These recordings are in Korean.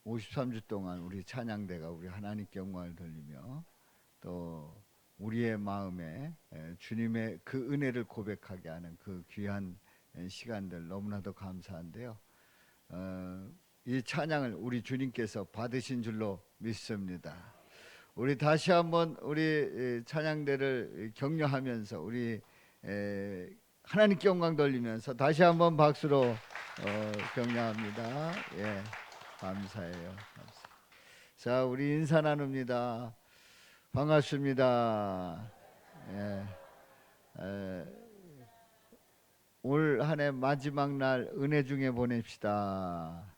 53주 동안 우리 찬양대가 우리 하나님께 영광을 돌리며 또 우리의 마음에 주님의 그 은혜를 고백하게 하는 그 귀한 시간들 너무나도 감사한데요. 이 찬양을 우리 주님께서 받으신 줄로 믿습니다. 우리 다시 한번 우리 찬양대를 격려하면서 우리 하나님께 영광 돌리면서 다시 한번 박수로 격려합니다. 예, 감사해요. 자, 우리 인사 나눕니다. 반갑습니다. 예, 올 한 해 마지막 날 은혜 중에 보냅시다.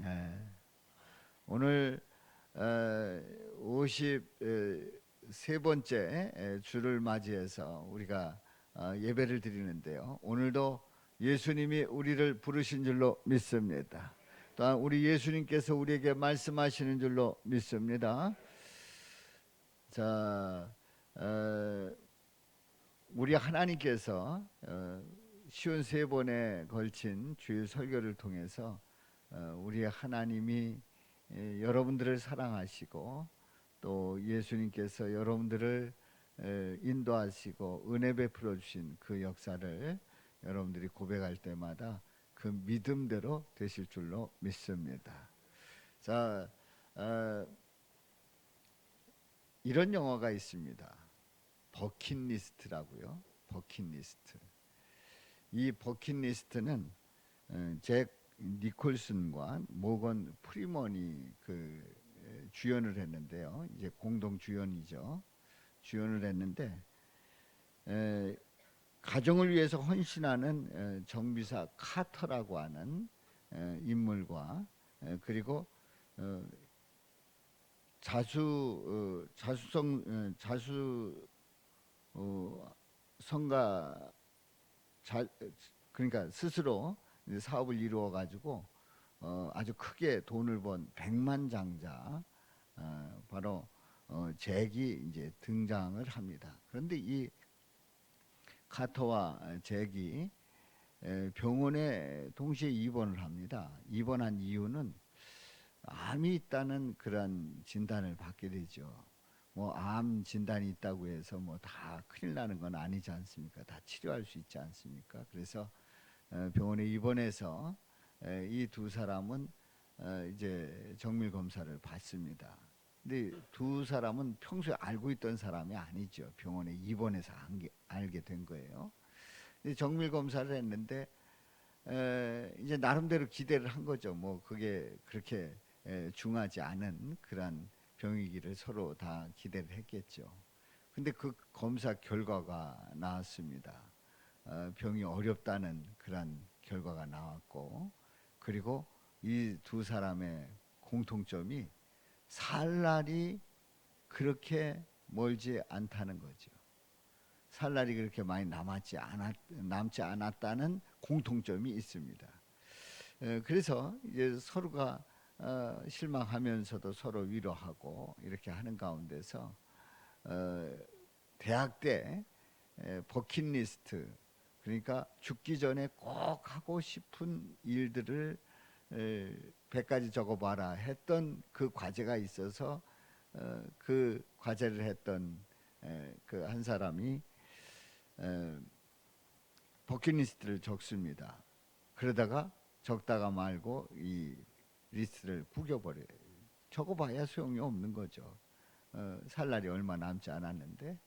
예, 오늘 53번째 주를 맞이해서 우리가 예배를 드리는데요. 오늘도 예수님이 우리를 부르신 줄로 믿습니다. 또한 우리 예수님께서 우리에게 말씀하시는 줄로 믿습니다. 자, 우리 하나님께서 쉬운 3번에 걸친 주일 설교를 통해서 우리의 하나님이 여러분들을 사랑하시고 또 예수님께서 여러분들을 인도하시고 은혜 베풀어 주신 그 역사를 여러분들이 고백할 때마다 그 믿음대로 되실 줄로 믿습니다. 자, 이런 영화가 있습니다. 버킷리스트라고요. 버킷리스트. 이 버킷리스트는 잭 니콜슨과 모건 프리먼이 주연을 했는데요. 이제 공동 주연이죠. 주연을 했는데 가정을 위해서 헌신하는 정비사 카터라고 하는 인물과 그리고 성가 그러니까 스스로 사업을 이루어 가지고 아주 크게 돈을 번 백만장자 바로 잭이 이제 등장을 합니다. 그런데 이 카터와 잭이 병원에 동시에 입원을 합니다. 입원한 이유는 암이 있다는 그런 진단을 받게 되죠. 뭐 암 진단이 있다고 해서 뭐 다 큰일 나는 건 아니지 않습니까? 다 치료할 수 있지 않습니까? 그래서 병원에 입원해서 이 두 사람은 이제 정밀 검사를 받습니다. 근데 두 사람은 평소에 알고 있던 사람이 아니죠. 병원에 입원해서 알게 된 거예요. 근데 정밀 검사를 했는데 이제 나름대로 기대를 한 거죠. 뭐 그게 그렇게 중하지 않은 그런 병이기를 서로 다 기대를 했겠죠. 근데 그 검사 결과가 나왔습니다. 병이 어렵다는 그런 결과가 나왔고, 그리고 이 두 사람의 공통점이 살 날이 그렇게 멀지 않다는 거죠. 살 날이 그렇게 많이 남지 않았다는 공통점이 있습니다. 그래서 이제 서로가 실망하면서도 서로 위로하고 이렇게 하는 가운데서 대학 때 버킷리스트, 그러니까 죽기 전에 꼭 하고 싶은 일들을 100가지 적어봐라 했던 그 과제가 있어서 그 과제를 했던 그 한 사람이 버킷리스트를 적습니다. 그러다가 적다가 말고 이 리스트를 구겨버려요. 적어봐야 소용이 없는 거죠. 살 날이 얼마 남지 않았는데.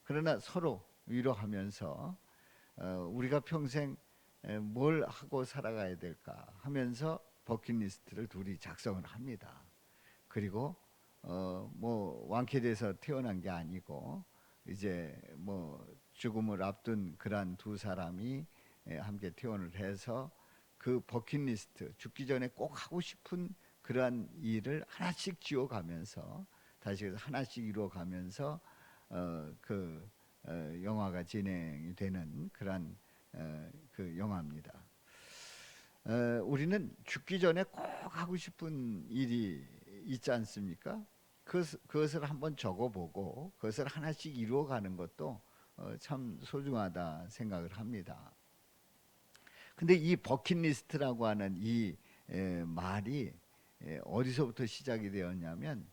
그러나 서로 위로하면서 우리가 평생 뭘 하고 살아가야 될까 하면서 버킷리스트를 둘이 작성을 합니다. 그리고 뭐 완쾌돼서 태어난 게 아니고 이제 뭐 죽음을 앞둔 그러한 두 사람이 함께 퇴원을 해서 그 버킷리스트, 죽기 전에 꼭 하고 싶은 그러한 일을 하나씩 지어가면서 다시 하나씩 이루어가면서 영화가 진행이 되는 그러한 그 영화입니다. 우리는 죽기 전에 꼭 하고 싶은 일이 있지 않습니까? 그것을 한번 적어보고 그것을 하나씩 이루어가는 것도 참 소중하다 생각을 합니다. 근데 이 버킷리스트라고 하는 이 말이 어디서부터 시작이 되었냐면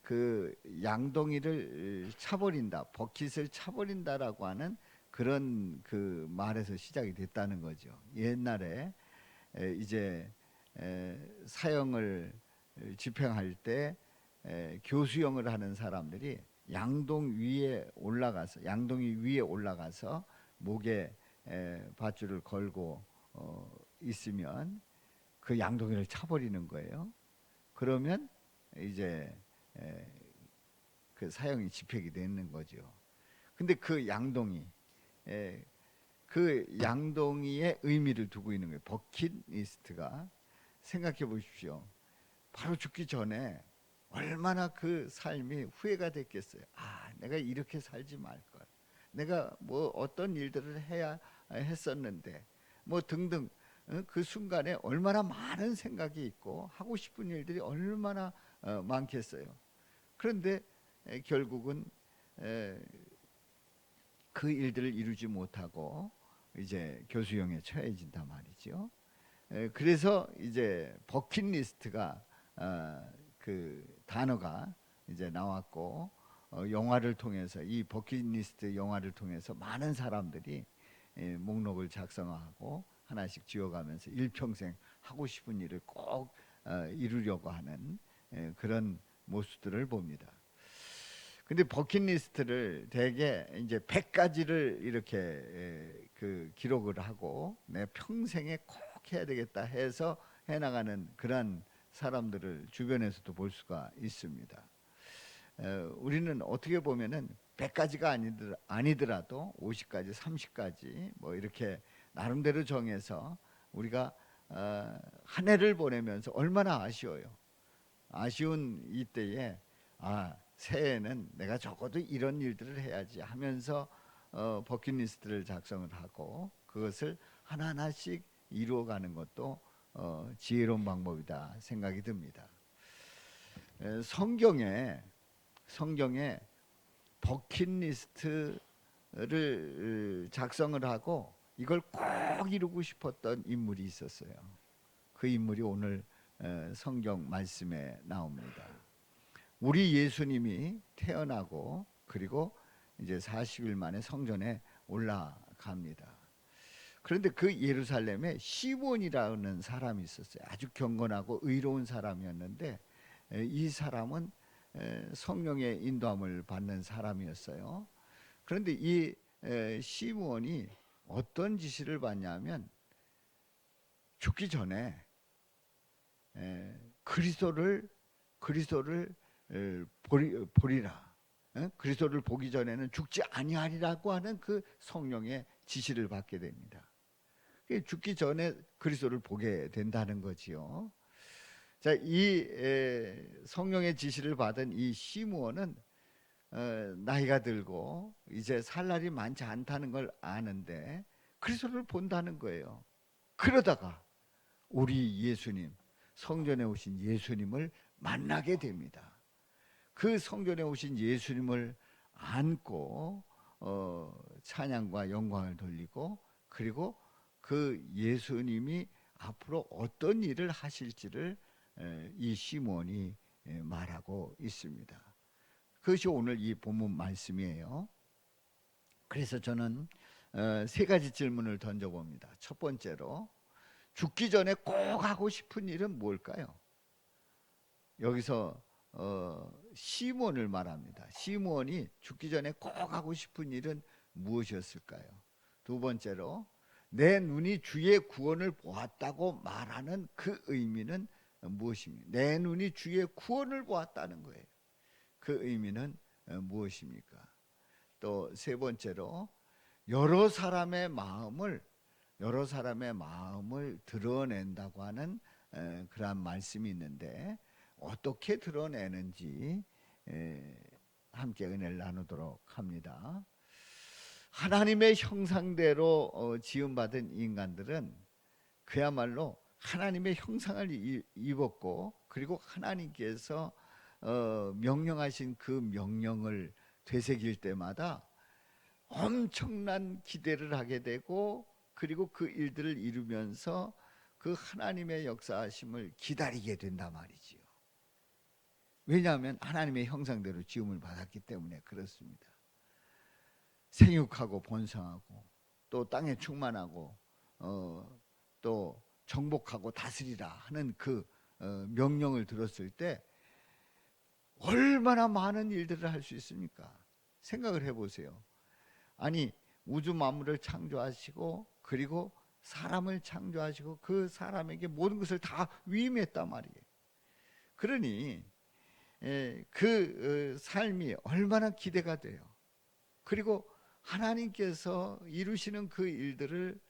그 양동이를 차버린다, 버킷을 차버린다라고 하는 그런 그 말에서 시작이 됐다는 거죠. 옛날에 이제 사형을 집행할 때 교수형을 하는 사람들이 양동이 위에 올라가서 목에 밧줄을 걸고 있으면 그 양동이를 차버리는 거예요. 그러면 이제 그 사형이 집행이 되는 거죠. 근데 그 양동이의 의미를 두고 있는 거예요. 버킷리스트가. 생각해 보십시오. 바로 죽기 전에 얼마나 그 삶이 후회가 됐겠어요. 아, 내가 이렇게 살지 말걸. 내가 뭐 어떤 일들을 해야 했었는데 뭐 등등. 그 순간에 얼마나 많은 생각이 있고 하고 싶은 일들이 얼마나 많겠어요. 그런데 결국은 그 일들을 이루지 못하고 이제 교수형에 처해진단 말이죠. 그래서 이제 버킷리스트가 그 단어가 이제 나왔고 영화를 통해서 이 버킷리스트 영화를 통해서 많은 사람들이 목록을 작성하고 하나씩 지어가면서 일평생 하고 싶은 일을 꼭 이루려고 하는 그런 모습들을 봅니다. 근데 버킷리스트를 대개 이제 100가지를 이렇게 그 기록을 하고 내 평생에 꼭 해야 되겠다 해서 해나가는 그런 사람들을 주변에서도 볼 수가 있습니다. 우리는 어떻게 보면은 100가지가 아니더라도 50가지, 30가지 뭐 이렇게 나름대로 정해서 우리가 한 해를 보내면서 얼마나 아쉬워요. 아쉬운 이때에 새해에는 내가 적어도 이런 일들을 해야지 하면서 버킷리스트를 작성을 하고 그것을 하나하나씩 이루어가는 것도 지혜로운 방법이다 생각이 듭니다. 성경에 버킷리스트를 작성을 하고 이걸 꼭 이루고 싶었던 인물이 있었어요. 그 인물이 오늘 성경 말씀에 나옵니다. 우리 예수님이 태어나고 그리고 이제 40일 만에 성전에 올라갑니다. 그런데 그 예루살렘에 시몬이라는 사람이 있었어요. 아주 경건하고 의로운 사람이었는데 이 사람은 성령의 인도함을 받는 사람이었어요. 그런데 이 시몬이 어떤 지시를 받냐면 죽기 전에 그리스도를 보리라. 그리스도를 보기 전에는 죽지 아니하리라고 하는 그 성령의 지시를 받게 됩니다. 죽기 전에 그리스도를 보게 된다는 거지요. 자, 이 성령의 지시를 받은 이 시므온은 나이가 들고 이제 살 날이 많지 않다는 걸 아는데 그리스도를 본다는 거예요. 그러다가 우리 예수님, 성전에 오신 예수님을 만나게 됩니다. 그 성전에 오신 예수님을 안고 찬양과 영광을 돌리고 그리고 그 예수님이 앞으로 어떤 일을 하실지를 이 시몬이 말하고 있습니다. 그것이 오늘 이 본문 말씀이에요. 그래서 저는 세 가지 질문을 던져봅니다. 첫 번째로 죽기 전에 꼭 하고 싶은 일은 뭘까요? 여기서 시몬을 말합니다. 시몬이 죽기 전에 꼭 하고 싶은 일은 무엇이었을까요? 두 번째로 내 눈이 주의 구원을 보았다고 말하는 그 의미는 무엇입니까? 내 눈이 주의 구원을 보았다는 거예요. 그 의미는 무엇입니까? 또 세 번째로 여러 사람의 마음을 드러낸다고 하는 그러한 말씀이 있는데 어떻게 드러내는지 함께 은혜를 나누도록 합니다. 하나님의 형상대로 지음받은 인간들은 그야말로 하나님의 형상을 입었고 그리고 하나님께서 명령하신 그 명령을 되새길 때마다 엄청난 기대를 하게 되고 그리고 그 일들을 이루면서 그 하나님의 역사하심을 기다리게 된단 말이지요. 왜냐하면 하나님의 형상대로 지음을 받았기 때문에 그렇습니다. 생육하고 번성하고 또 땅에 충만하고 또 정복하고 다스리라 하는 그 명령을 들었을 때 얼마나 많은 일들을 할 수 있습니까? 생각을 해보세요. 아니 우주 만물을 창조하시고 그리고 사람을 창조하시고 그 사람에게 모든 것을 다 위임했단 말이에요. 그러니 그 삶이 얼마나 기대가 돼요. 그리고 하나님께서 이루시는 그 일들을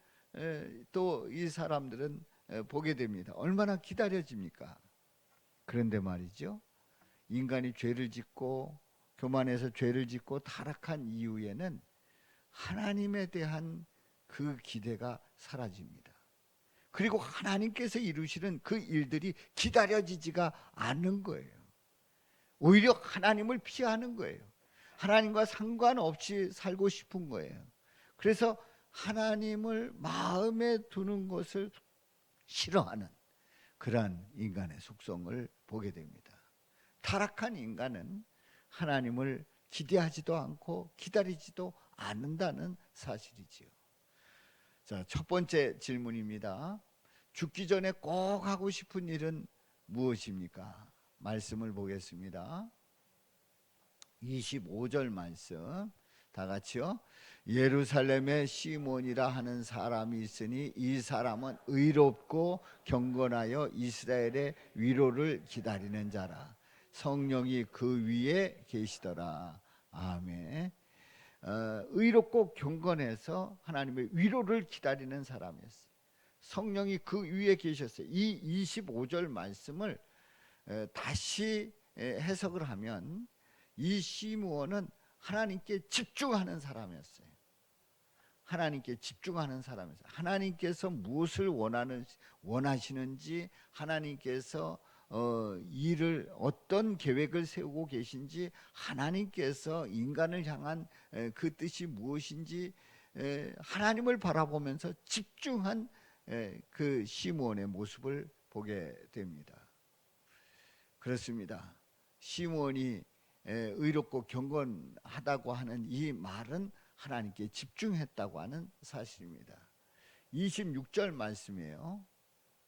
또 이 사람들은 보게 됩니다. 얼마나 기다려집니까? 그런데 말이죠, 인간이 죄를 짓고 교만해서 죄를 짓고 타락한 이후에는 하나님에 대한 그 기대가 사라집니다. 그리고 하나님께서 이루시는 그 일들이 기다려지지가 않는 거예요. 오히려 하나님을 피하는 거예요. 하나님과 상관없이 살고 싶은 거예요. 그래서 하나님을 마음에 두는 것을 싫어하는 그러한 인간의 속성을 보게 됩니다. 타락한 인간은 하나님을 기대하지도 않고 기다리지도 않는다는 사실이지요. 자, 첫 번째 질문입니다. 죽기 전에 꼭 하고 싶은 일은 무엇입니까? 말씀을 보겠습니다. 25절 말씀 다 같이요. 예루살렘에 시몬이라 하는 사람이 있으니 이 사람은 의롭고 경건하여 이스라엘의 위로를 기다리는 자라. 성령이 그 위에 계시더라. 아멘. 의롭고 경건해서 하나님의 위로를 기다리는 사람이었어요. 성령이 그 위에 계셨어요. 이 25절 말씀을 다시 해석을 하면 이 시므온은 하나님께 집중하는 사람이었어요. 하나님께 집중하는 사람이었어요. 하나님께서 무엇을 원하시는지, 하나님께서 일을 어떤 계획을 세우고 계신지, 하나님께서 인간을 향한 그 뜻이 무엇인지 하나님을 바라보면서 집중한 그 시므온의 모습을 보게 됩니다. 그렇습니다. 시므온이 의롭고 경건하다고 하는 이 말은 하나님께 집중했다고 하는 사실입니다. 26절 말씀이에요.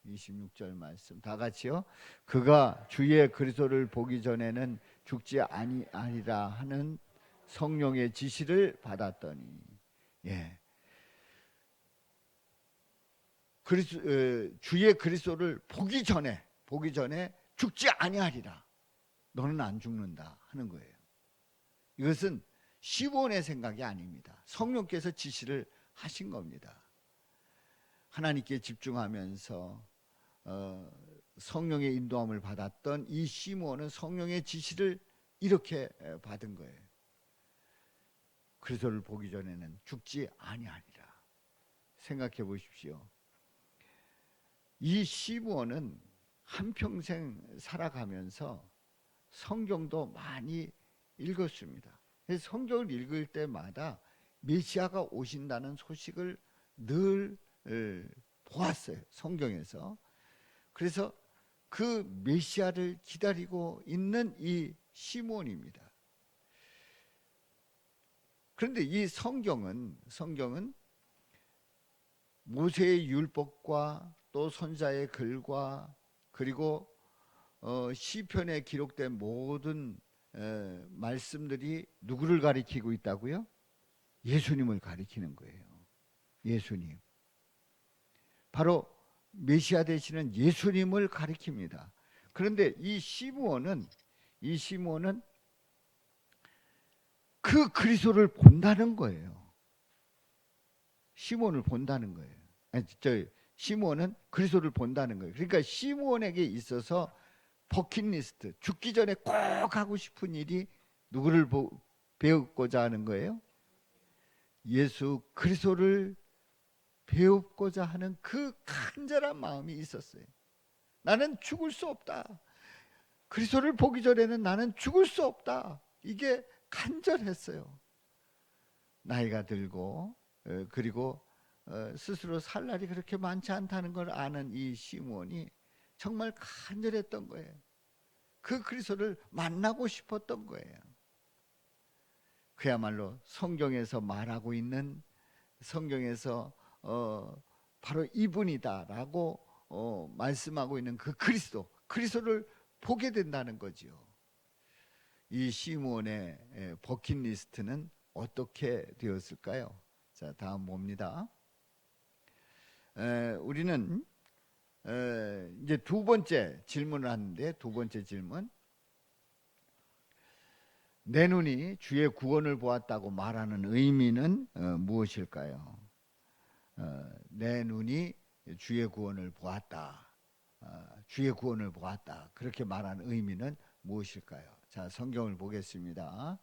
26절 말씀 다 같이요. 그가 주의 그리스도를 보기 전에는 죽지 아니하리라 하는 성령의 지시를 받았더니, 주의 그리스도를 보기 전에 죽지 아니하리라. 너는 안 죽는다 하는 거예요. 이것은 시몬의 생각이 아닙니다. 성령께서 지시를 하신 겁니다. 하나님께 집중하면서 성령의 인도함을 받았던 이 시몬은 성령의 지시를 이렇게 받은 거예요. 그리스도를 보기 전에는 죽지 아니하리라. 생각해 보십시오. 이 시몬은 한평생 살아가면서 성경도 많이 읽었습니다. 그래서 성경을 읽을 때마다 메시아가 오신다는 소식을 늘 보았어요. 성경에서. 그래서 그 메시아를 기다리고 있는 이 시몬입니다. 그런데 이 성경은 모세의 율법과 또 선자의 글과 그리고 시편에 기록된 모든 말씀들이 누구를 가리키고 있다고요? 예수님을 가리키는 거예요. 예수님. 바로 메시아 되시는 예수님을 가리킵니다. 그런데 이 시므온은 그 그리스도를 본다는 거예요. 시므온을 본다는 거예요. 시므온은 그리스도를 본다는 거예요. 그러니까 시므온에게 있어서 버킷리스트, 죽기 전에 꼭 하고 싶은 일이 누구를 배우고자 하는 거예요? 예수 그리스도를 배우고자 하는 그 간절한 마음이 있었어요. 나는 죽을 수 없다. 그리스도를 보기 전에는 나는 죽을 수 없다. 이게 간절했어요. 나이가 들고 그리고 스스로 살 날이 그렇게 많지 않다는 걸 아는 이 시므온이 정말 간절했던 거예요. 그 그리스도를 만나고 싶었던 거예요. 그야말로 성경에서 말하고 있는, 성경에서 바로 이분이다라고 말씀하고 있는 그 그리스도를 보게 된다는 거지요. 이 시므온의 버킷리스트는 어떻게 되었을까요? 자, 다음 봅니다. 우리는 이제 두 번째 질문을 하는데, 두 번째 질문, 내 눈이 주의 구원을 보았다고 말하는 의미는 무엇일까요? 내 눈이 주의 구원을 보았다, 주의 구원을 보았다, 그렇게 말하는 의미는 무엇일까요? 자, 성경을 보겠습니다.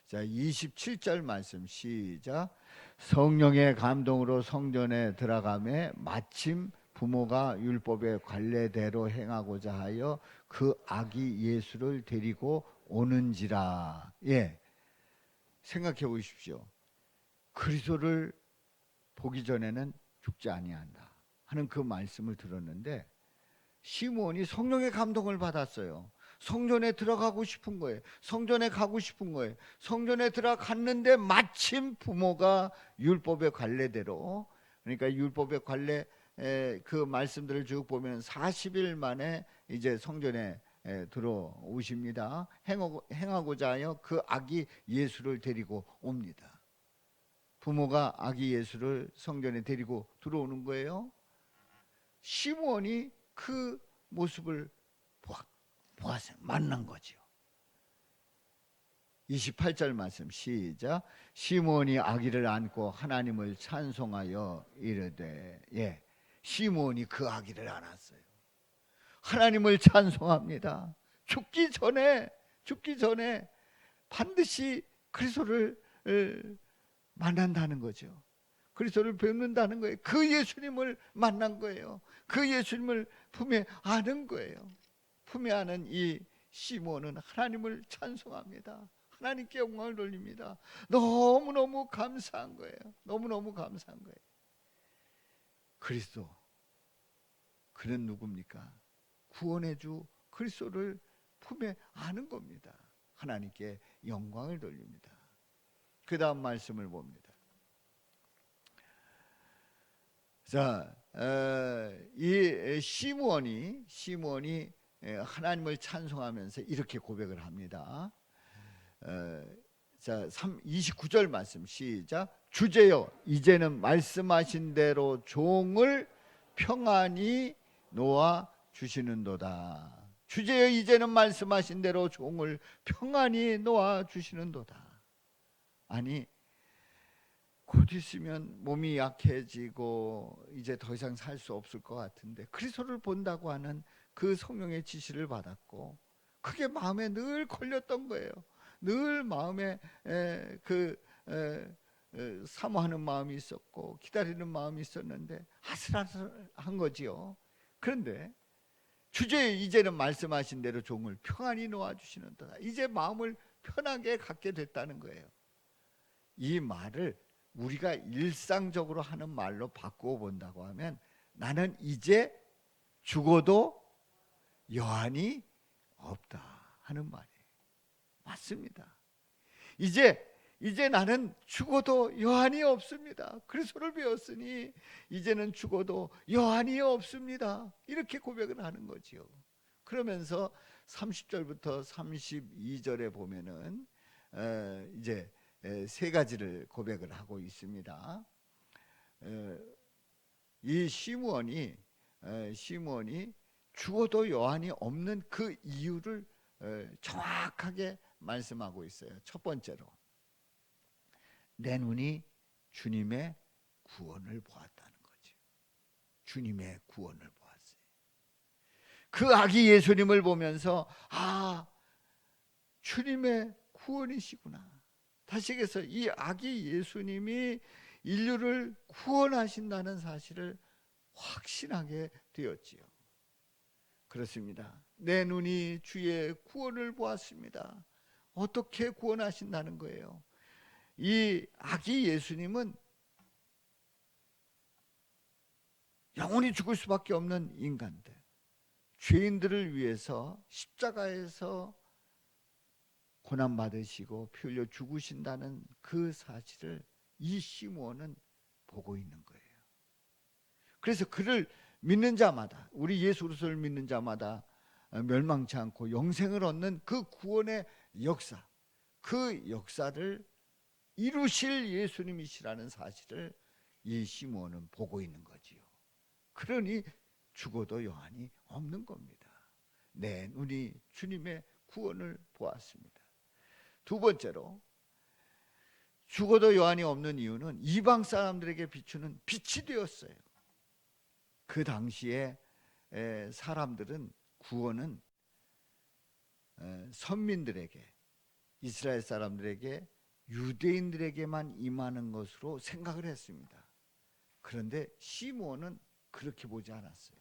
자, 27절 말씀 시작. 성령의 감동으로 성전에 들어가매 마침 부모가 율법의 관례대로 행하고자 하여 그 아기 예수를 데리고 오는지라. 예, 생각해 보십시오. 그리스도를 보기 전에는 죽지 아니한다 하는 그 말씀을 들었는데, 시므온이 성령의 감동을 받았어요. 성전에 들어가고 싶은 거예요. 성전에 가고 싶은 거예요. 성전에 들어갔는데 마침 부모가 율법의 관례대로, 그러니까 율법의 관례 그 말씀들을 쭉 보면 40일 만에 이제 성전에 들어오십니다. 행하고자 하여 그 아기 예수를 데리고 옵니다. 부모가 아기 예수를 성전에 데리고 들어오는 거예요. 시므온이 그 모습을 보았어요. 만난 거죠. 28절 말씀 시작. 시므온이 아기를 안고 하나님을 찬송하여 이르되. 예, 시므온이 그 아기를 안았어요. 하나님을 찬송합니다. 죽기 전에 반드시 그리스도를 만난다는 거죠. 그리스도를 뵙는다는 거예요. 그 예수님을 만난 거예요. 그 예수님을 품에 안은 거예요. 품에 안은 이 시므온은 하나님을 찬송합니다. 하나님께 영광을 돌립니다. 너무너무 감사한 거예요. 너무너무 감사한 거예요. 그리스도, 그는 누굽니까? 구원의 주 그리스도를 품에 안은 겁니다. 하나님께 영광을 돌립니다. 그 다음 말씀을 봅니다. 자, 이 시므온이 하나님을 찬송하면서 이렇게 고백을 합니다. 자, 29절 말씀 시작. 주제여, 이제는 말씀하신 대로 종을 평안히 놓아 주시는도다. 주제여, 이제는 말씀하신 대로 종을 평안히 놓아 주시는도다. 아니, 곧 있으면 몸이 약해지고 이제 더 이상 살 수 없을 것 같은데 그리스도를 본다고 하는 그 성령의 지시를 받았고, 그게 마음에 늘 걸렸던 거예요. 늘 마음에 사모하는 마음이 있었고 기다리는 마음이 있었는데 아슬아슬한 거지요. 그런데 주제 이제는 말씀하신 대로 종을 평안히 놓아주시는도다. 이제 마음을 편하게 갖게 됐다는 거예요. 이 말을 우리가 일상적으로 하는 말로 바꾸어 본다고 하면, 나는 이제 죽어도 여한이 없다 하는 말이에요. 맞습니다. 이제 나는 죽어도 여한이 없습니다. 그리스도를 배웠으니 이제는 죽어도 여한이 없습니다. 이렇게 고백을 하는 거지요. 그러면서 30절부터 32절에 보면은 이제 세 가지를 고백을 하고 있습니다. 이 시므온이 죽어도 여한이 없는 그 이유를 정확하게 말씀하고 있어요. 첫 번째로, 내 눈이 주님의 구원을 보았다는 거죠. 주님의 구원을 보았어요. 그 아기 예수님을 보면서 주님의 구원이시구나. 다시 얘기해서 이 아기 예수님이 인류를 구원하신다는 사실을 확신하게 되었지요. 그렇습니다. 내 눈이 주의 구원을 보았습니다. 어떻게 구원하신다는 거예요? 이 아기 예수님은 영원히 죽을 수밖에 없는 인간들, 죄인들을 위해서 십자가에서 고난받으시고 피 흘려 죽으신다는 그 사실을 이 시므온은 보고 있는 거예요. 그래서 그를 믿는 자마다, 우리 예수 그리스도를 믿는 자마다 멸망치 않고 영생을 얻는 그 구원의 역사, 그 역사를 이루실 예수님이시라는 사실을 이 시므온은 보고 있는 거지요. 그러니 죽어도 여한이 없는 겁니다. 내 눈이 주님의 구원을 보았습니다. 두 번째로, 죽어도 여한이 없는 이유는 이방 사람들에게 비추는 빛이 되었어요. 그 당시에 사람들은 구원은 선민들에게, 이스라엘 사람들에게, 유대인들에게만 임하는 것으로 생각을 했습니다. 그런데 시므온은 그렇게 보지 않았어요.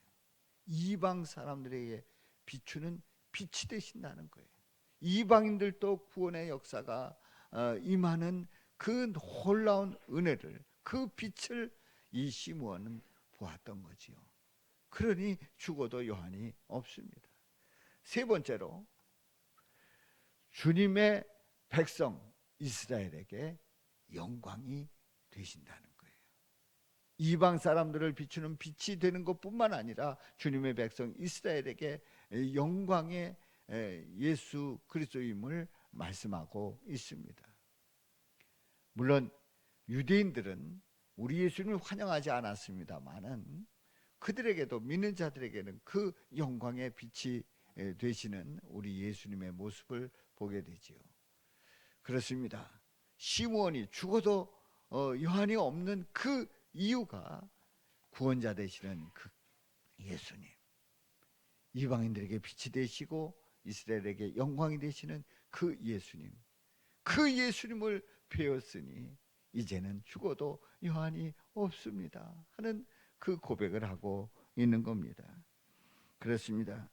이방 사람들에게 비추는 빛이 되신다는 거예요. 이방인들도 구원의 역사가 임하는 그 놀라운 은혜를, 그 빛을 이 시므온은 보았던 거지요. 그러니 죽어도 여한이 없습니다. 세 번째로, 주님의 백성 이스라엘에게 영광이 되신다는 거예요. 이방 사람들을 비추는 빛이 되는 것뿐만 아니라 주님의 백성 이스라엘에게 영광의 예수 그리스도임을 말씀하고 있습니다. 물론 유대인들은 우리 예수님을 환영하지 않았습니다마는 그들에게도, 믿는 자들에게는 그 영광의 빛이 되시는 우리 예수님의 모습을 보게 되지요. 그렇습니다. 시므온이 죽어도 여한이 없는 그 이유가 구원자 되시는 그 예수님, 이방인들에게 빛이 되시고 이스라엘에게 영광이 되시는 그 예수님, 그 예수님을 배웠으니 이제는 죽어도 여한이 없습니다 하는 그 고백을 하고 있는 겁니다. 그렇습니다.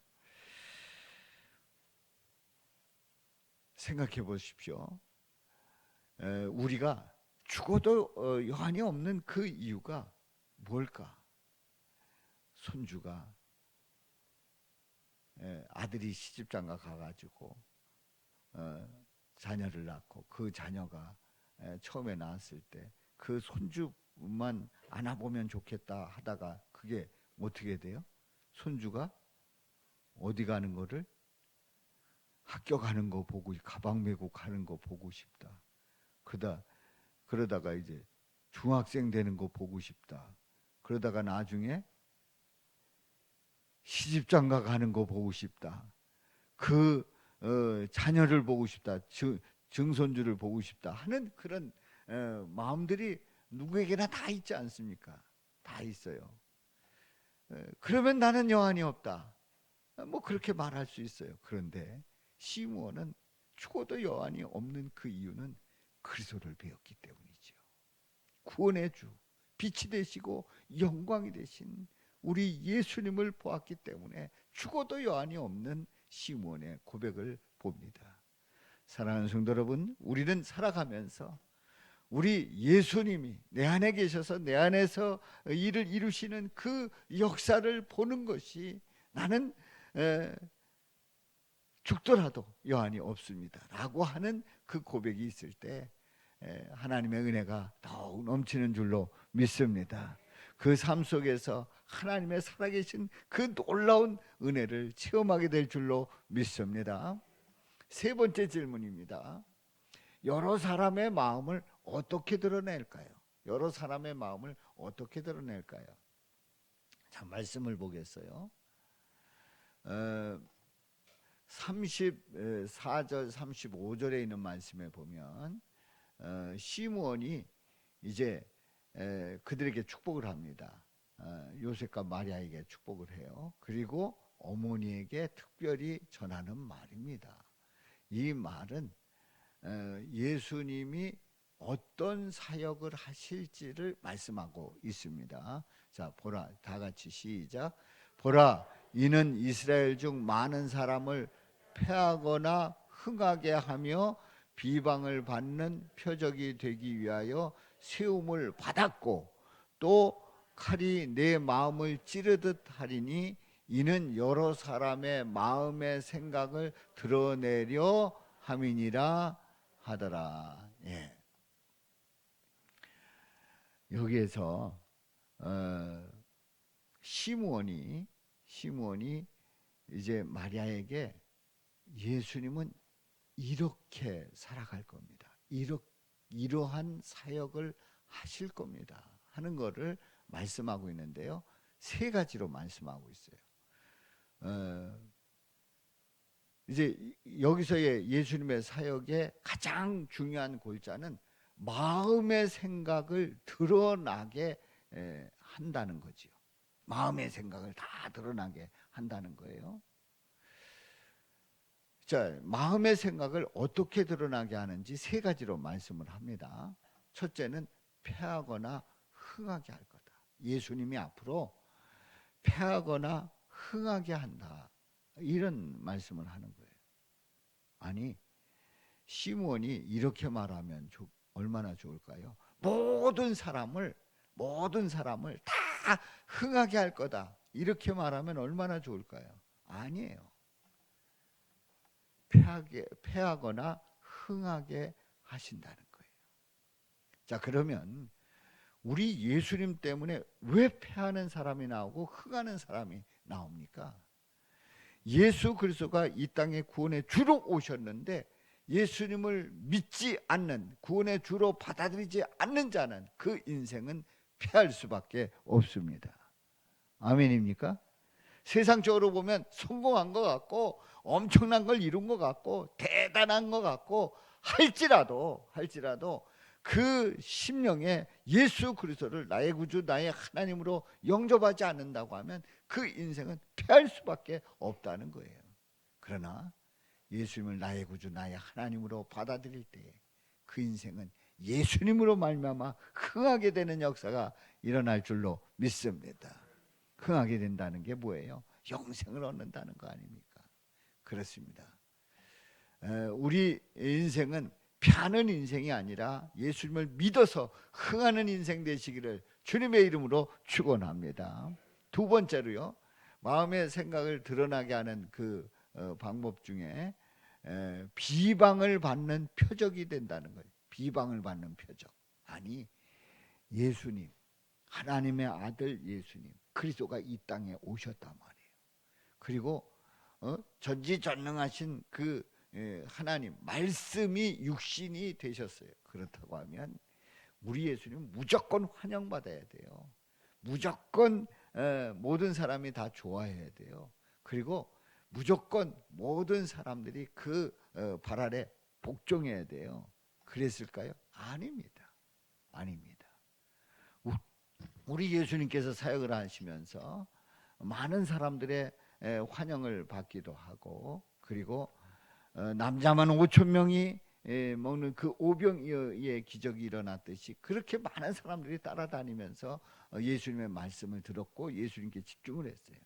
생각해 보십시오. 우리가 죽어도 여한이 없는 그 이유가 뭘까? 손주가, 아들이 시집장가 가가지고 자녀를 낳고 그 자녀가 처음에 낳았을 때 그 손주만 안아보면 좋겠다 하다가 그게 어떻게 돼요? 손주가 어디 가는 거를, 학교 가는 거 보고, 가방 메고 가는 거 보고 싶다. 그러다가 이제 중학생 되는 거 보고 싶다. 그러다가 나중에 시집장가 가는 거 보고 싶다. 그 자녀를 보고 싶다. 증손주를 보고 싶다 하는 그런 마음들이 누구에게나 다 있지 않습니까? 다 있어요. 그러면 나는 여한이 없다, 뭐 그렇게 말할 수 있어요. 그런데 시므온은 죽어도 여한이 없는 그 이유는 그리스도를 배웠기 때문이죠. 구원의 주, 빛이 되시고 영광이 되신 우리 예수님을 보았기 때문에 죽어도 여한이 없는 시므온의 고백을 봅니다. 사랑하는 성도 여러분, 우리는 살아가면서 우리 예수님이 내 안에 계셔서 내 안에서 일을 이루시는 그 역사를 보는 것이, 나는 죽더라도 여한이 없습니다 라고 하는 그 고백이 있을 때 하나님의 은혜가 더욱 넘치는 줄로 믿습니다. 그 삶 속에서 하나님의 살아계신 그 놀라운 은혜를 체험하게 될 줄로 믿습니다. 세 번째 질문입니다. 여러 사람의 마음을 어떻게 드러낼까요? 여러 사람의 마음을 어떻게 드러낼까요? 자, 말씀을 보겠어요. 34절 35절에 있는 말씀에 보면 시므온이 이제 그들에게 축복을 합니다. 요셉과 마리아에게 축복을 해요. 그리고 어머니에게 특별히 전하는 말입니다. 이 말은 예수님이 어떤 사역을 하실지를 말씀하고 있습니다. 자, 보라, 다 같이 시작. 보라, 이는 이스라엘 중 많은 사람을 패하거나 흥하게 하며 비방을 받는 표적이 되기 위하여 세움을 받았고, 또 칼이 내 마음을 찌르듯 하리니 이는 여러 사람의 마음의 생각을 드러내려 함이니라 하더라. 예. 여기에서 시므온이 이제 마리아에게 예수님은 이렇게 살아갈 겁니다. 이러한 사역을 하실 겁니다 하는 것을 말씀하고 있는데요. 세 가지로 말씀하고 있어요. 이제 여기서의 예수님의 사역의 가장 중요한 골자는 마음의 생각을 드러나게 한다는 거지요. 마음의 생각을 다 드러나게 한다는 거예요. 자, 마음의 생각을 어떻게 드러나게 하는지 세 가지로 말씀을 합니다. 첫째는 패하거나 흥하게 할 거다. 예수님이 앞으로 패하거나 흥하게 한다. 이런 말씀을 하는 거예요. 아니, 시므온이 이렇게 말하면 얼마나 좋을까요? 모든 사람을 다 흥하게 할 거다. 이렇게 말하면 얼마나 좋을까요? 아니에요. 패하거나 흥하게 하신다는 거예요. 자, 그러면 우리 예수님 때문에 왜 패하는 사람이 나오고 흥하는 사람이 나옵니까? 예수 그리스도가 이 땅에 구원의 주로 오셨는데 예수님을 믿지 않는, 구원의 주로 받아들이지 않는 자는 그 인생은 패할 수밖에 없습니다. 아멘입니까? 세상적으로 보면 성공한 것 같고 엄청난 걸 이룬 것 같고 대단한 것 같고 할지라도 그 심령에 예수 그리스도를 나의 구주 나의 하나님으로 영접하지 않는다고 하면 그 인생은 패할 수밖에 없다는 거예요. 그러나 예수님을 나의 구주 나의 하나님으로 받아들일 때 그 인생은 예수님으로 말미암아 흥하게 되는 역사가 일어날 줄로 믿습니다. 흥하게 된다는 게 뭐예요? 영생을 얻는다는 거 아닙니까? 그렇습니다. 우리 인생은 패하는 인생이 아니라 예수님을 믿어서 흥하는 인생 되시기를 주님의 이름으로 축원합니다. 두 번째로요, 마음의 생각을 드러나게 하는 그 방법 중에 비방을 받는 표적이 된다는 거예요. 비방을 받는 표적. 아니, 예수님, 하나님의 아들 예수님 그리스도가 이 땅에 오셨단 말이에요. 그리고 전지전능하신 그 하나님 말씀이 육신이 되셨어요. 그렇다고 하면 우리 예수님 무조건 환영받아야 돼요. 무조건 모든 사람이 다 좋아해야 돼요. 그리고 무조건 모든 사람들이 그 발 아래 복종해야 돼요. 그랬을까요? 아닙니다. 아닙니다. 우리 예수님께서 사역을 하시면서 많은 사람들의 환영을 받기도 하고, 그리고 남자만 5천 명이 먹는 그 오병이어의 기적이 일어났듯이 그렇게 많은 사람들이 따라다니면서 예수님의 말씀을 들었고 예수님께 집중을 했어요.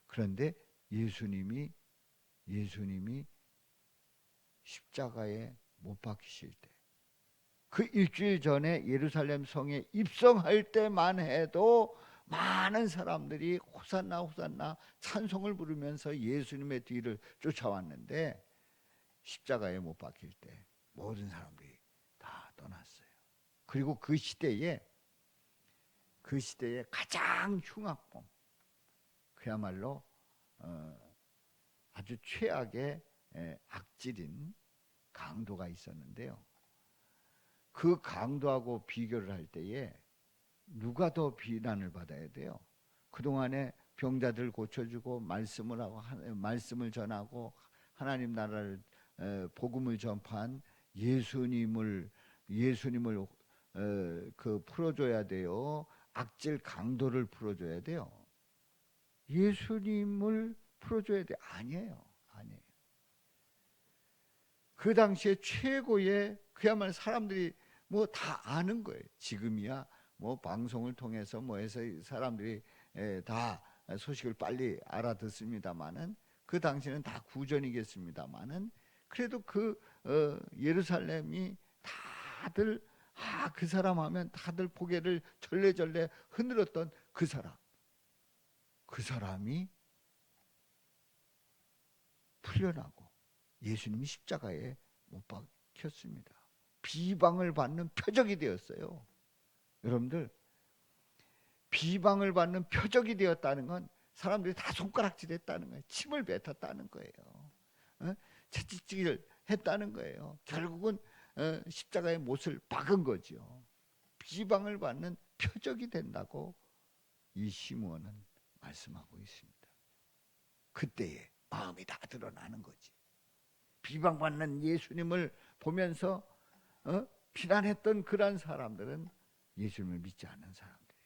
그런데 예수님이 십자가에 못 박히실 때, 그 일주일 전에 예루살렘 성에 입성할 때만 해도 많은 사람들이 호산나 호산나 찬송을 부르면서 예수님의 뒤를 쫓아왔는데 십자가에 못 박힐 때 모든 사람들이 다 떠났어요. 그리고 그 시대에 가장 흉악범, 그야말로 아주 최악의 악질인 강도가 있었는데요. 그 강도하고 비교를 할 때에 누가 더 비난을 받아야 돼요? 그동안에 병자들 고쳐주고 말씀을 하고 말씀을 전하고 하나님 나라를 복음을 전파한 예수님을 그 풀어줘야 돼요? 악질 강도를 풀어줘야 돼요? 예수님을 풀어줘야 돼? 아니에요. 그 당시에 최고의, 그야말로 사람들이 뭐 다 아는 거예요. 지금이야 뭐 방송을 통해서 뭐 해서 사람들이 다 소식을 빨리 알아듣습니다마는, 그 당시에는 다 구전이겠습니다마는, 그래도 그 예루살렘이 다들 그 사람 하면 다들 고개를 절레절레 흔들었던 그 사람이 풀려나고 예수님이 십자가에 못 박혔습니다. 비방을 받는 표적이 되었어요. 여러분들, 비방을 받는 표적이 되었다는 건 사람들이 다 손가락질했다는 거예요. 침을 뱉었다는 거예요. 채찍질을 했다는 거예요. 결국은 십자가의 못을 박은 거죠. 비방을 받는 표적이 된다고 이 시므온은 말씀하고 있습니다. 그때에 마음이 다 드러나는 거지. 비방받는 예수님을 보면서 비난했던 그런 사람들은 예수님을 믿지 않는 사람들이에요.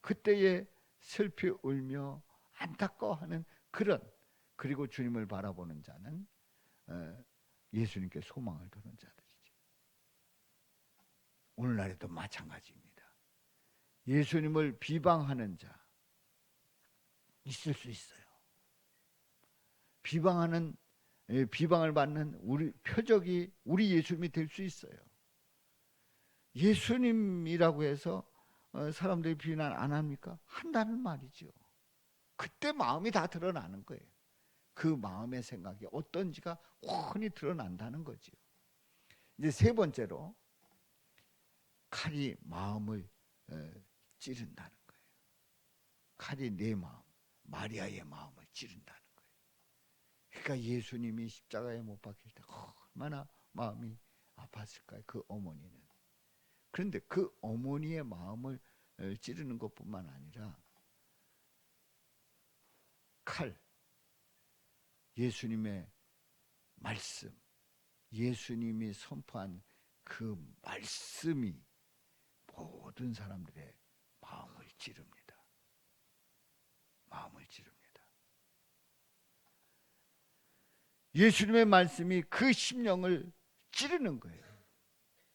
그때에 슬피 울며 안타까워하는 그리고 주님을 바라보는 자는 예수님께 소망을 두는 자들이죠. 오늘날에도 마찬가지입니다. 예수님을 비방하는 자 있을 수 있어요. 비방을 받는 우리 표적이 우리 예수님이 될 수 있어요. 예수님이라고 해서 사람들이 비난 안 합니까? 한다는 말이죠. 그때 마음이 다 드러나는 거예요. 그 마음의 생각이 어떤지가 훤히 드러난다는 거죠. 이제 세 번째로 칼이 마음을 찌른다는 거예요. 칼이 내 마음, 마리아의 마음을 찌른다는 거예요. 그러니까 예수님이 십자가에 못 박힐 때 얼마나 마음이 아팠을까요? 그 어머니는. 그런데 그 어머니의 마음을 찌르는 것뿐만 아니라 칼, 예수님의 말씀, 예수님이 선포한 그 말씀이 모든 사람들의 마음을 찌릅니다. 마음을 찌릅니다. 예수님의 말씀이 그 심령을 찌르는 거예요.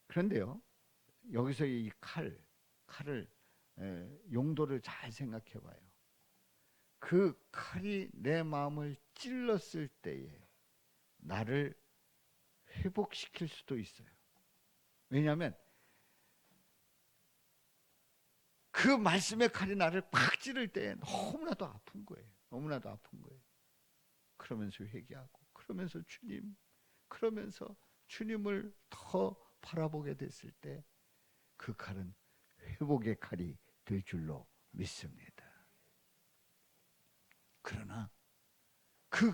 그런데요, 여기서 이 칼을 용도를 잘 생각해 봐요. 그 칼이 내 마음을 찔렀을 때에 나를 회복시킬 수도 있어요. 왜냐하면 그 말씀의 칼이 나를 팍 찌를 때 너무나도 아픈 거예요. 너무나도 아픈 거예요. 그러면서 회개하고, 그러면서 주님을 더 바라보게 됐을 때 그 칼은 회복의 칼이 될 줄로 믿습니다. 그러나 그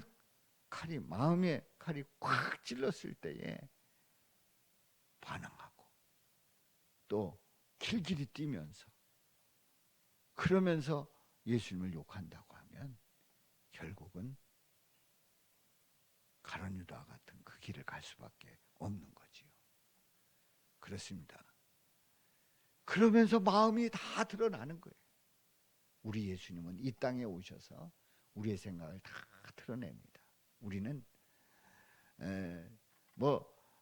칼이, 마음의 칼이 꽉 찔렀을 때에 반항하고 또 길길이 뛰면서 그러면서 예수님을 욕한다고 하면 결국은 가룟 유다와 같은 그 길을 갈 수밖에 없는 거지요. 그렇습니다. 그러면서 마음이 다 드러나는 거예요. 우리 예수님은 이 땅에 오셔서 우리의 생각을 다 드러냅니다. 우리는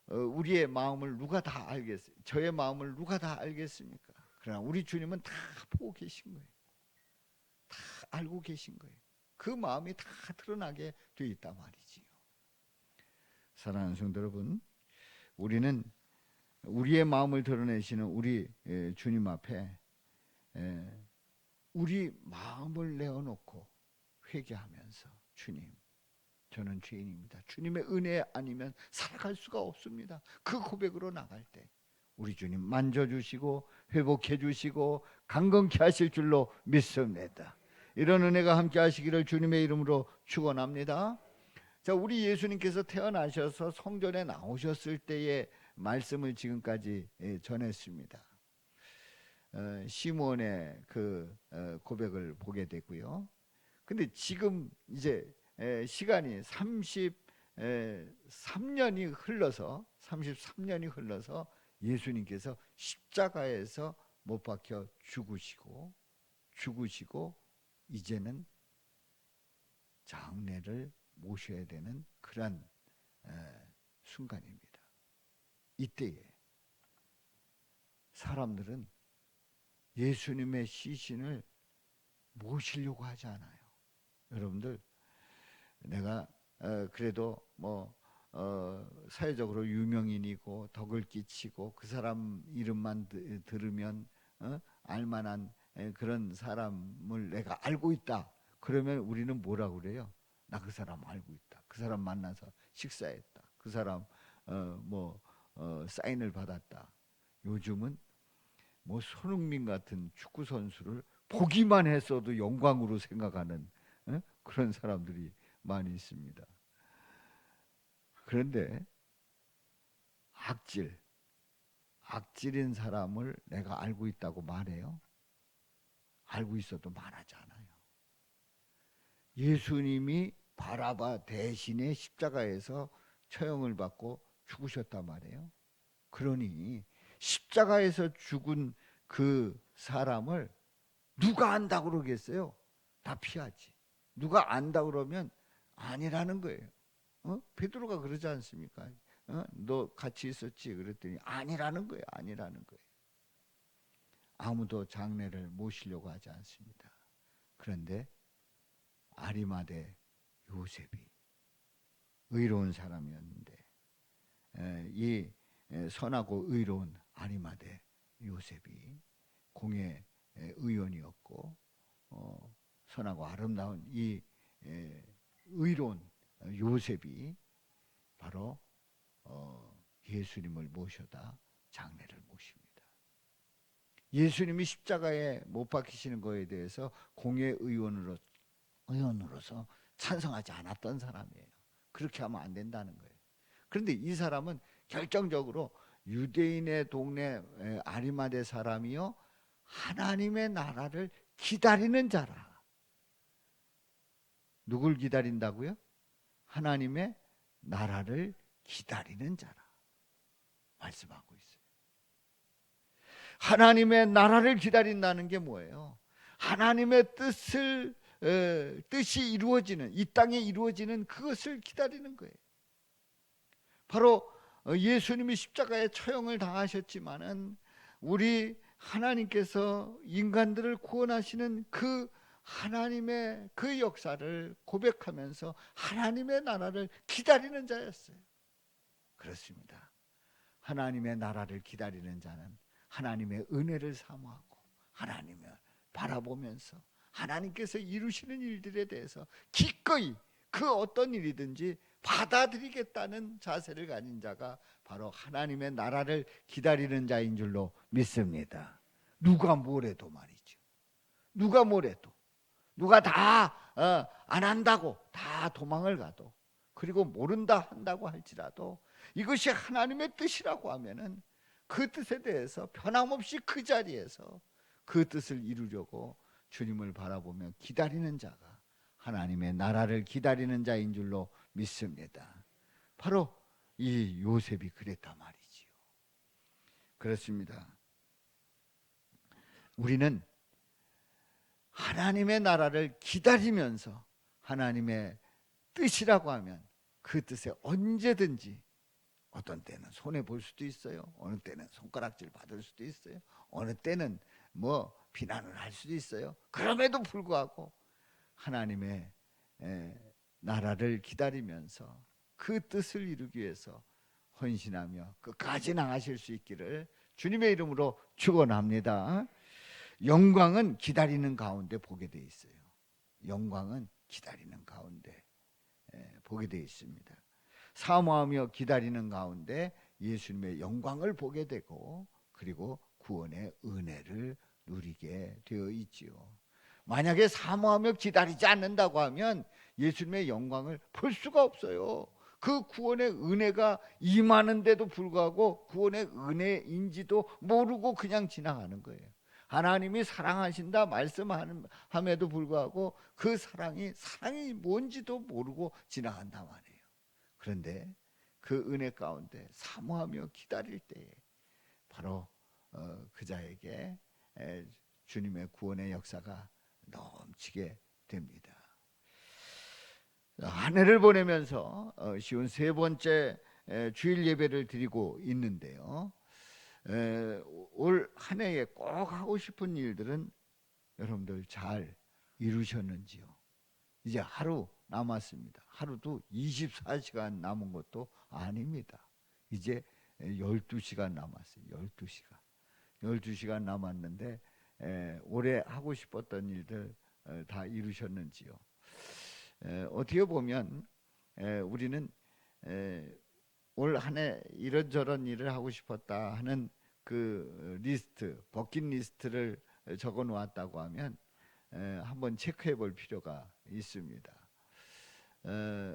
우리의 마음을 누가 다 알겠어요? 저의 마음을 누가 다 알겠습니까? 그러나 우리 주님은 다 보고 계신 거예요. 다 알고 계신 거예요. 그 마음이 다 드러나게 되어 있단 말이지요. 사랑하는 성도 여러분, 우리는 우리의 마음을 드러내시는 우리 주님 앞에 우리 마음을 내어놓고 회개하면서, 주님, 저는 죄인입니다. 주님의 은혜 아니면 살아갈 수가 없습니다. 그 고백으로 나갈 때 우리 주님 만져주시고 회복해 주시고 강건케 하실 줄로 믿습니다. 이런 은혜가 함께 하시기를 주님의 이름으로 축원합니다. 자, 우리 예수님께서 태어나셔서 성전에 나오셨을 때의 말씀을 지금까지 전했습니다. 시므온의 그 고백을 보게 되고요. 근데 지금 이제 시간이 33년이 흘러서 예수님께서 십자가에서 못 박혀 죽으시고 이제는 장례를 모셔야 되는 그런 순간입니다. 이때에 사람들은 예수님의 시신을 모시려고 하지 않아요. 여러분들, 내가 그래도 사회적으로 유명인이고 덕을 끼치고 그 사람 이름만 들으면 알만한 그런 사람을 내가 알고 있다. 그러면 우리는 뭐라고 그래요? 나 그 사람 알고 있다. 그 사람 만나서 식사했다. 그 사람 사인을 받았다. 요즘은 뭐 손흥민 같은 축구 선수를 보기만 했어도 영광으로 생각하는 그런 사람들이 많이 있습니다. 그런데 악질인 사람을 내가 알고 있다고 말해요? 알고 있어도 말하지 않아요. 예수님이 바라바 대신에 십자가에서 처형을 받고 죽으셨단 말이에요. 그러니 십자가에서 죽은 그 사람을 누가 안다고 그러겠어요? 다 피하지. 누가 안다 그러면 아니라는 거예요. 베드로가 그러지 않습니까? 너 같이 있었지? 그랬더니 아니라는 거예요. 아니라는 거예요. 아무도 장례를 모시려고 하지 않습니다. 그런데 아리마대 요셉이 의로운 사람이었는데 이 선하고 의로운 아리마대 요셉이 공회 의원이었고 선하고 아름다운 이 의로운 요셉이 바로 예수님을 모셔다 장례를 모십니다. 예수님이 십자가에 못 박히시는 것에 대해서 공회 의원으로서 찬성하지 않았던 사람이에요. 그렇게 하면 안 된다는 거예요. 그런데 이 사람은 결정적으로 유대인의 동네 아리마대 사람이요 하나님의 나라를 기다리는 자라. 누굴 기다린다고요? 하나님의 나라를 기다리는 자라 말씀하고 있어요. 하나님의 나라를 기다린다는 게 뭐예요? 하나님의 뜻이 이루어지는, 이 땅에 이루어지는 그것을 기다리는 거예요. 바로 예수님이 십자가에 처형을 당하셨지만은 우리 하나님께서 인간들을 구원하시는 그 하나님의 그 역사를 고백하면서 하나님의 나라를 기다리는 자였어요. 그렇습니다. 하나님의 나라를 기다리는 자는 하나님의 은혜를 사모하고 하나님을 바라보면서 하나님께서 이루시는 일들에 대해서 기꺼이 그 어떤 일이든지 받아들이겠다는 자세를 가진 자가 바로 하나님의 나라를 기다리는 자인 줄로 믿습니다. 누가 뭐래도 말이죠. 누가 뭐래도 누가 다 안 한다고 다 도망을 가도 그리고 모른다 한다고 할지라도 이것이 하나님의 뜻이라고 하면은 그 뜻에 대해서 변함없이 그 자리에서 그 뜻을 이루려고 주님을 바라보며 기다리는 자가 하나님의 나라를 기다리는 자인 줄로 믿습니다. 바로 이 요셉이 그랬단 말이지요. 그렇습니다. 우리는 하나님의 나라를 기다리면서 하나님의 뜻이라고 하면 그 뜻에 언제든지 어떤 때는 손해 볼 수도 있어요. 어느 때는 손가락질 받을 수도 있어요. 어느 때는 뭐 비난을 할 수도 있어요. 그럼에도 불구하고 하나님의 나라를 기다리면서 그 뜻을 이루기 위해서 헌신하며 끝까지 나가실 수 있기를 주님의 이름으로 축원합니다. 영광은 기다리는 가운데 보게 돼 있어요. 영광은 기다리는 가운데 보게 돼 있습니다. 사모하며 기다리는 가운데 예수님의 영광을 보게 되고 그리고 구원의 은혜를 누리게 되어 있지요. 만약에 사모하며 기다리지 않는다고 하면 예수님의 영광을 볼 수가 없어요. 그 구원의 은혜가 임하는데도 불구하고 구원의 은혜인지도 모르고 그냥 지나가는 거예요. 하나님이 사랑하신다 말씀함에도 불구하고 그 사랑이 뭔지도 모르고 지나간단 말이에요. 그런데 그 은혜 가운데 사모하며 기다릴 때에 바로 그 자에게 주님의 구원의 역사가 넘치게 됩니다. 한 해를 보내면서 쉬운 세 번째 주일 예배를 드리고 있는데요. 올 한 해에 꼭 하고 싶은 일들은 여러분들 잘 이루셨는지요? 이제 하루 남았습니다. 하루도 24시간 남은 것도 아닙니다. 이제 12시간 남았어요. 12시간. 12시간 남았는데 올해 하고 싶었던 일들 다 이루셨는지요? 어떻게 보면 우리는 올 한 해 이런저런 일을 하고 싶었다 하는 그 리스트, 버킷리스트를 적어 놓았다고 하면 한번 체크해 볼 필요가 있습니다.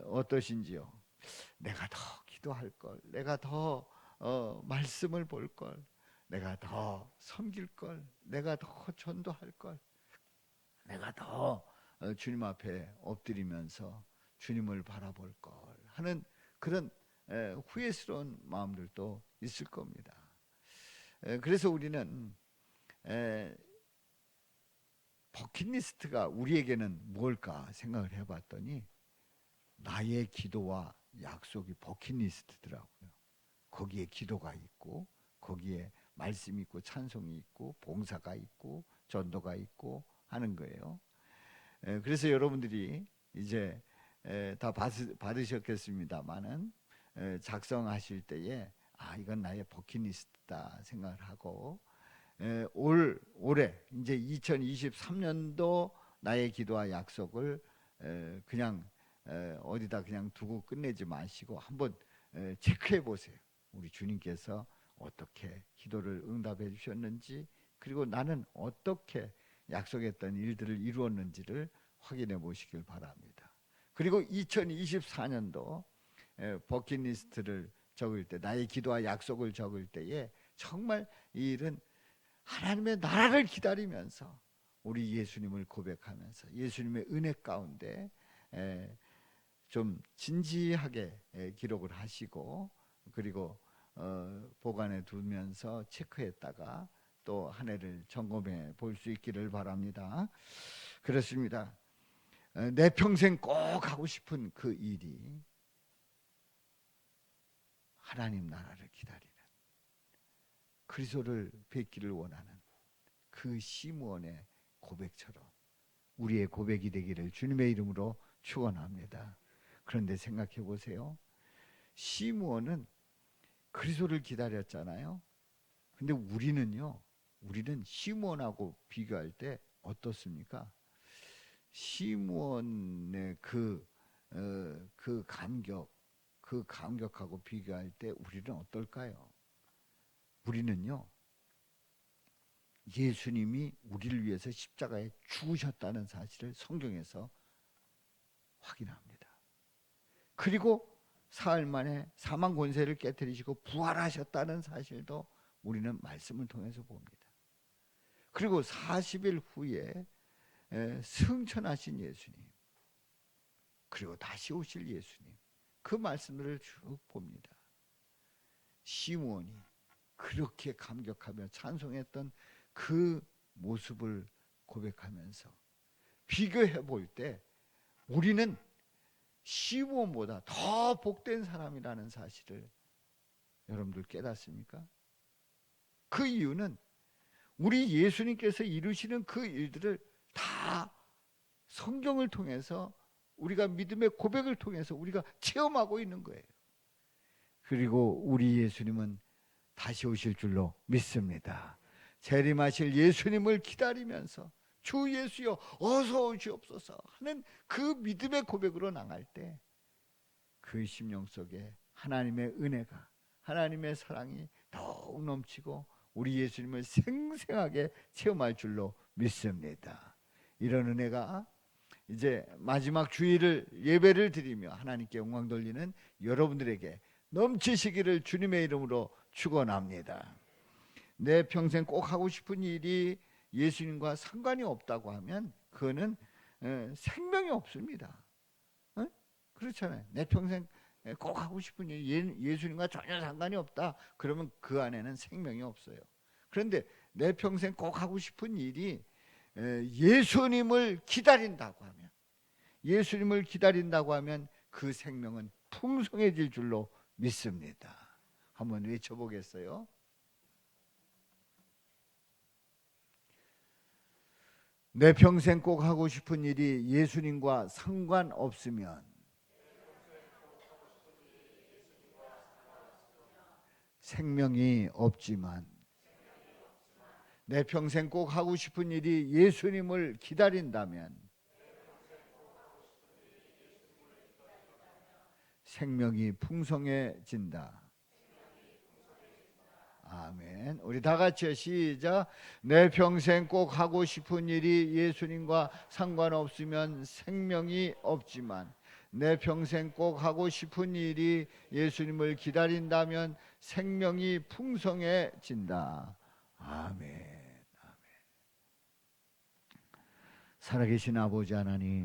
어떠신지요? 내가 더 기도할 걸, 내가 더 말씀을 볼 걸, 내가 더 섬길 걸, 내가 더 전도할 걸, 내가 더 주님 앞에 엎드리면서 주님을 바라볼 걸 하는 그런 후회스러운 마음들도 있을 겁니다. 그래서 우리는 버킷리스트가 우리에게는 뭘까 생각을 해봤더니 나의 기도와 약속이 버킷리스트더라고요. 거기에 기도가 있고 거기에 말씀이 있고 찬송이 있고 봉사가 있고 전도가 있고 하는 거예요. 그래서 여러분들이 이제 다 받으셨겠습니다마는 작성하실 때에 이건 나의 버킷리스트다 생각을 하고 올해 이제 2023년도 나의 기도와 약속을 그냥 어디다 그냥 두고 끝내지 마시고 한번 체크해 보세요. 우리 주님께서 어떻게 기도를 응답해 주셨는지, 그리고 나는 어떻게 약속했던 일들을 이루었는지를 확인해 보시길 바랍니다. 그리고 2024년도 버킷리스트를 적을 때, 나의 기도와 약속을 적을 때에 정말 이 일은 하나님의 나라를 기다리면서 우리 예수님을 고백하면서 예수님의 은혜 가운데 좀 진지하게 기록을 하시고, 그리고 보관해 두면서 체크했다가 또 한 해를 점검해 볼 수 있기를 바랍니다. 그렇습니다. 내 평생 꼭 하고 싶은 그 일이 하나님 나라를 기다리는, 그리스도를 뵙기를 원하는 그 시므온의 고백처럼 우리의 고백이 되기를 주님의 이름으로 축원합니다. 그런데 생각해 보세요. 시므온은 그리스도를 기다렸잖아요. 근데 우리는 시므온하고 비교할 때 어떻습니까? 시므온의 그 감격하고 비교할 때 우리는 어떨까요? 우리는요, 예수님이 우리를 위해서 십자가에 죽으셨다는 사실을 성경에서 확인합니다. 그리고 사흘 만에 사망 권세를 깨뜨리시고 부활하셨다는 사실도 우리는 말씀을 통해서 봅니다. 그리고 40일 후에 승천하신 예수님, 그리고 다시 오실 예수님, 그 말씀들을 쭉 봅니다. 시므온이 그렇게 감격하며 찬송했던 그 모습을 고백하면서 비교해 볼 때 우리는 시므온보다 더 복된 사람이라는 사실을 여러분들 깨닫습니까? 그 이유는 우리 예수님께서 이루시는 그 일들을 다 성경을 통해서, 우리가 믿음의 고백을 통해서 우리가 체험하고 있는 거예요. 그리고 우리 예수님은 다시 오실 줄로 믿습니다. 재림하실 예수님을 기다리면서 주 예수여 어서 오시옵소서 하는 그 믿음의 고백으로 나갈 때 그 심령 속에 하나님의 은혜가, 하나님의 사랑이 더욱 넘치고 우리 예수님을 생생하게 체험할 줄로 믿습니다. 이런 은혜가 이제 마지막 주일을 예배를 드리며 하나님께 영광 돌리는 여러분들에게 넘치시기를 주님의 이름으로 축원합니다. 내 평생 꼭 하고 싶은 일이 예수님과 상관이 없다고 하면 그거는 생명이 없습니다. 그렇잖아요. 내 평생 꼭 하고 싶은 일, 예수님과 전혀 상관이 없다. 그러면 그 안에는 생명이 없어요. 그런데 내 평생 꼭 하고 싶은 일이 예수님을 기다린다고 하면 그 생명은 풍성해질 줄로 믿습니다. 한번 외쳐보겠어요? 내 평생 꼭 하고 싶은 일이 예수님과 상관없으면 생명이 없지만, 내 평생 꼭 하고 싶은 일이 예수님을 기다린다면 생명이 풍성해진다. 아멘. 우리 다 같이요. 시작. 내 평생 꼭 하고 싶은 일이 예수님과 상관없으면 생명이 없지만, 내 평생 꼭 하고 싶은 일이 예수님을 기다린다면 생명이 풍성해진다. 아멘. 살아계신 아버지 하나님,